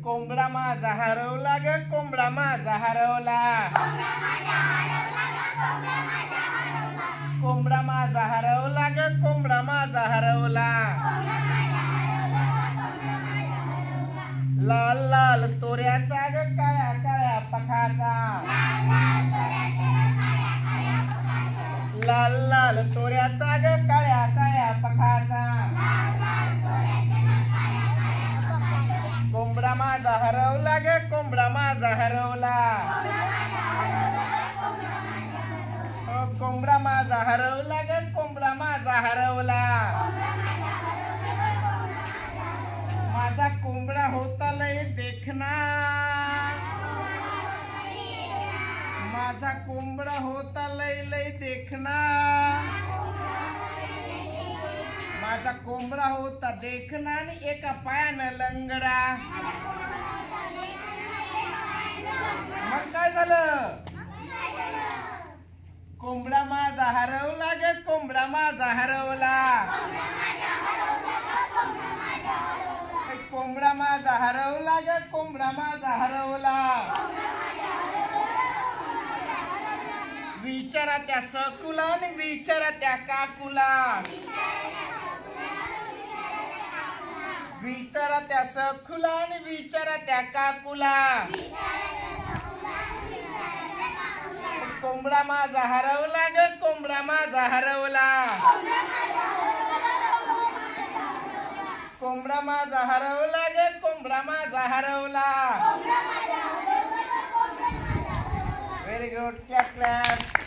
कोंबडा माझा हरवला ग कोंबडा माझा हरवला कोंबडा माझा हरवला ग कोंबडा माझा हरवला लाल लाल तोऱ्याचा ग काळ्या काळ्या पखाचा लाल लाल तोऱ्याचा ग काळ्या काळ्या पखाचा कोंबडा माझा हरवला ग कोंबडा माझा हरवला कोंबडा माझा हरवला ग कोंबडा माझा हरवला माझा कोंबडा होता लय देखना माझा कोंबडा होता लय लय देखना माझा कोंबडा होता देखना आणि एका पायानं लंगडा मग काय झालं कोंबडा माझा हरवला ग कोंबडा माझा हरवला कोंबडा माझा हरवला ग कोंबडा माझा हरवला विचारा त्या सकुला आणि विचारा त्या काकुला विचारा त्या सकुला आणि विचारा त्या काकुला कोंबडा माझा हरवला ग कोंबडा माझा हरवला कोंबडा माझा हरवला ग कोंबडा माझा हरवला व्हेरी गुड क्लॅप क्लॅप